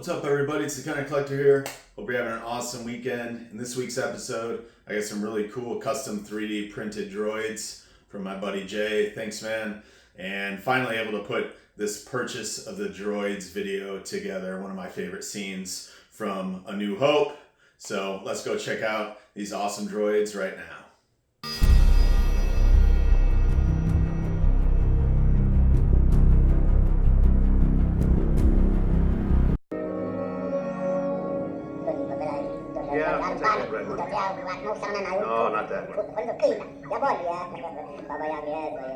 What's up, everybody? It's the Kind of Collector here. Hope you're having an awesome weekend. In this week's episode, I got some really cool custom 3D printed droids from my buddy Jay. Thanks, man. And finally able to put this purchase of the droids video together. One of my favorite scenes from A New Hope. So let's go check out these awesome droids right now. Yeah, I'll take that red one. No, not that one.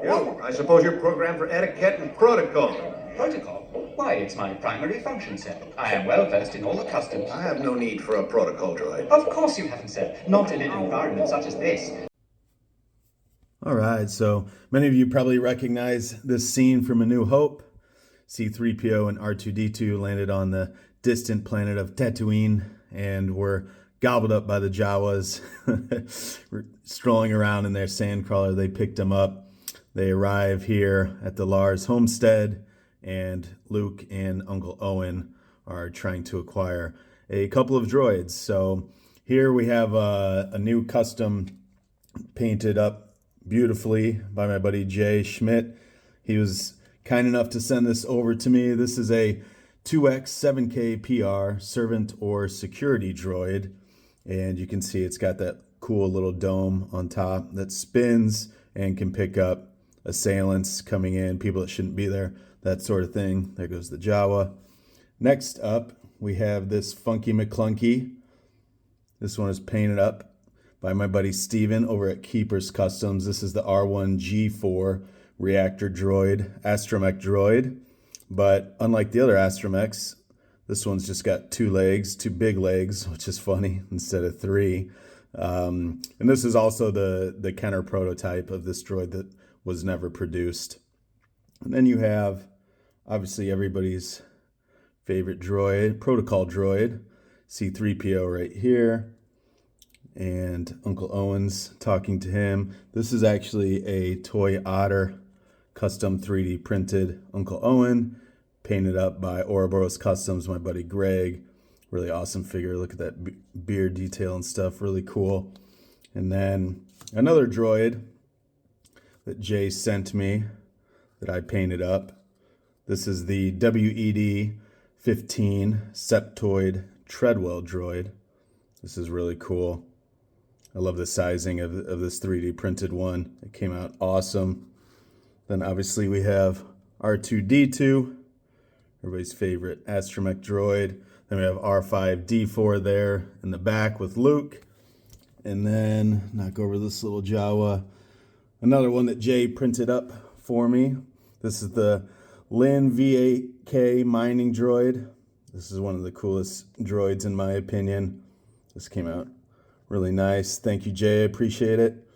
You, I suppose you're programmed for etiquette and protocol. Protocol? Why, it's my primary function, sir. I am well versed in all the customs. I have no need for a protocol droid. Of course you haven't, sir. Not in an environment such as this. All right, so many of you probably recognize this scene from A New Hope. C-3PO and R2-D2 landed on the distant planet of Tatooine and were gobbled up by the Jawas. Strolling around in their sandcrawler, they picked them up. They arrive here at the Lars homestead, and Luke and Uncle Owen are trying to acquire a couple of droids. So here we have a new custom painted up beautifully by my buddy Jay Schmidt. He was kind enough to send this over to me. This is a 2X 7K PR servant or security droid, and you can see it's got that cool little dome on top that spins and can pick up assailants coming in, people that shouldn't be there, that sort of thing. There goes the Jawa. Next up, we have this Funky McClunky. This one is painted up by my buddy Steven over at Keepers Customs. This is the R1G4 reactor droid, astromech droid. But unlike the other astromechs, this one's just got two big legs, which is funny, instead of three. And this is also the Kenner prototype of this droid that was never produced. And then you have, obviously, everybody's favorite droid, protocol droid, C-3PO right here. And Uncle Owen's talking to him. This is actually a Toy Otter custom 3D printed Uncle Owen, painted up by Ouroboros Customs, my buddy Greg. Really awesome figure. Look at that beard detail and stuff. Really cool. And then another droid that Jay sent me that I painted up. This is the WED-15 Septoid Treadwell droid. This is really cool. I love the sizing of this 3D printed one. It came out awesome. Then obviously we have R2-D2, everybody's favorite astromech droid. Then we have R5-D4 there in the back with Luke. And then, knock over this little Jawa. Another one that Jay printed up for me. This is the Lin V8K mining droid. This is one of the coolest droids in my opinion. This came out really nice. Thank you, Jay. I appreciate it.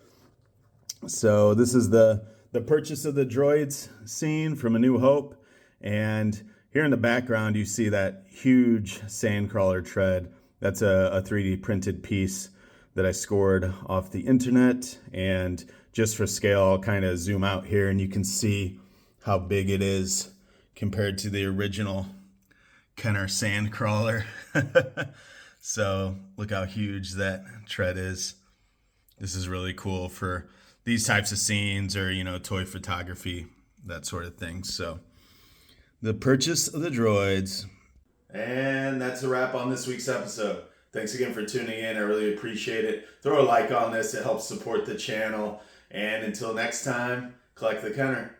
So this is the purchase of the droids scene from A New Hope. And here in the background, you see that huge sandcrawler tread. That's a 3D printed piece that I scored off the internet. And just for scale, I'll kind of zoom out here and you can see how big it is compared to the original Kenner sandcrawler. So look how huge that tread is. This is really cool for these types of scenes or, toy photography, that sort of thing. So the purchase of the droids. And that's a wrap on this week's episode. Thanks again for tuning in. I really appreciate it. Throw a like on this. It helps support the channel. And until next time, collect the Kenner.